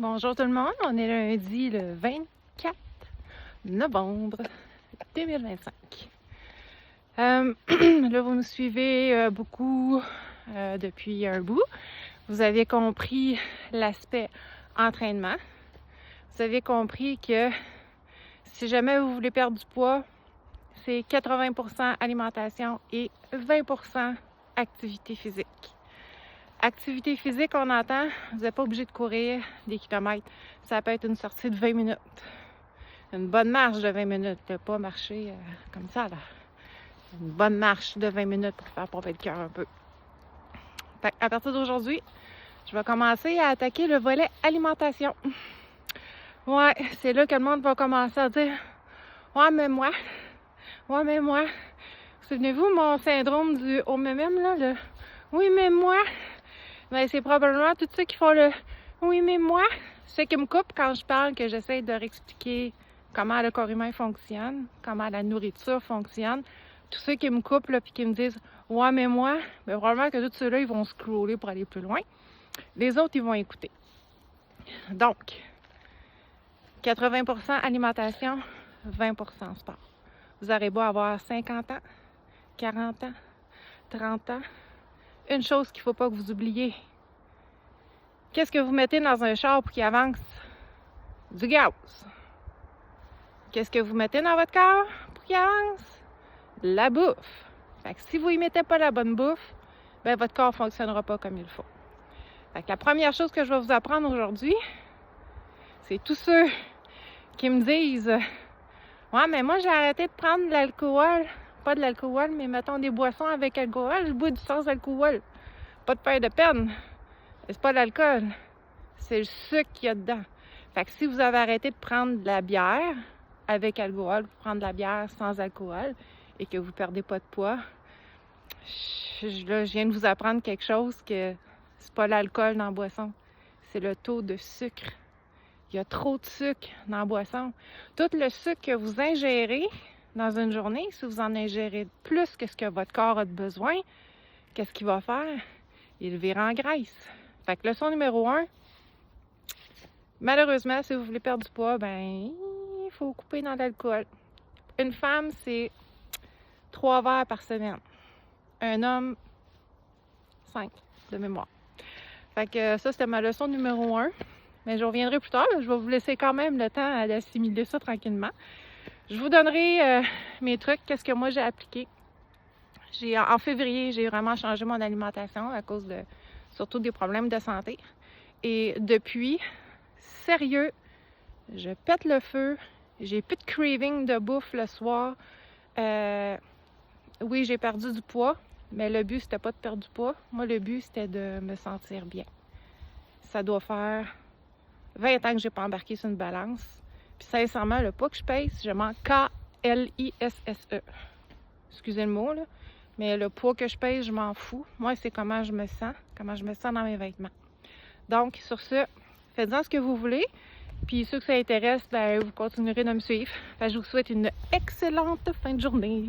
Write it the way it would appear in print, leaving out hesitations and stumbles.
Bonjour tout le monde, on est lundi le 24 novembre 2025. Là, vous nous suivez beaucoup depuis un bout. Vous avez compris l'aspect entraînement. Vous avez compris que si jamais vous voulez perdre du poids, c'est 80% alimentation et 20% activité physique. Activité physique, on entend, vous n'êtes pas obligé de courir des kilomètres. Ça peut être une sortie de 20 minutes. Une bonne marche de 20 minutes, pas marcher comme ça, là. Une bonne marche de 20 minutes pour faire pomper le cœur un peu. Fait à partir d'aujourd'hui, je vais commencer à attaquer le volet alimentation. Ouais, c'est là que le monde va commencer à dire « Ouais, mais moi, ouais, mais moi. » Souvenez-vous mon syndrome du « oh, mais même là, le « oui, mais moi. » Ben, c'est probablement tous ceux qui font le « oui, mais moi », ceux qui me coupent quand je parle, que j'essaie de leur expliquer comment le corps humain fonctionne, comment la nourriture fonctionne. Tous ceux qui me coupent là, puis qui me disent « ouais, mais moi », ben, probablement que tous ceux-là, ils vont scroller pour aller plus loin. Les autres, ils vont écouter. Donc, 80% alimentation, 20% sport. Vous aurez beau avoir 50 ans, 40 ans, 30 ans. Une chose qu'il ne faut pas que vous oubliez. Qu'est-ce que vous mettez dans un char pour qu'il avance? Du gaz. Qu'est-ce que vous mettez dans votre corps pour qu'il avance? La bouffe. Fait que si vous y mettez pas la bonne bouffe, ben votre corps ne fonctionnera pas comme il faut. Fait que la première chose que je vais vous apprendre aujourd'hui, c'est tous ceux qui me disent « ouais, mais moi j'ai arrêté de prendre de l'alcool. » Pas de l'alcool, mais mettons des boissons avec alcool. Je bois du sans alcool. Pas de peur de peine. C'est pas l'alcool. C'est le sucre qu'il y a dedans. Fait que si vous avez arrêté de prendre de la bière avec alcool, prendre de la bière sans alcool et que vous perdez pas de poids, là, je viens de vous apprendre quelque chose que c'est pas l'alcool dans la boisson. C'est le taux de sucre. Il y a trop de sucre dans la boisson. Tout le sucre que vous ingérez dans une journée, si vous en ingérez plus que ce que votre corps a de besoin, qu'est-ce qu'il va faire? Il le vire en graisse. Fait que leçon numéro 1, malheureusement, si vous voulez perdre du poids, ben il faut couper dans l'alcool. Une femme, c'est 3 verres par semaine. Un homme, 5 de mémoire. Fait que ça, c'était ma leçon numéro 1. Mais je reviendrai plus tard. Je vais vous laisser quand même le temps d'assimiler ça tranquillement. Je vous donnerai mes trucs, qu'est-ce que moi j'ai appliqué. En février, j'ai vraiment changé mon alimentation à cause de surtout des problèmes de santé. Et depuis, sérieux, je pète le feu. J'ai plus de craving de bouffe le soir. Oui, j'ai perdu du poids, mais le but, c'était pas de perdre du poids. Moi, le but, c'était de me sentir bien. Ça doit faire 20 ans que j'ai pas embarqué sur une balance. Puis sincèrement, le poids que je pèse, je m'en K-L-I-S-S-E. Excusez le mot, là. Mais le poids que je pèse, je m'en fous. Moi, c'est comment je me sens dans mes vêtements. Donc, sur ce, faites-en ce que vous voulez. Puis ceux que ça intéresse, ben, vous continuerez de me suivre. Fait que je vous souhaite une excellente fin de journée.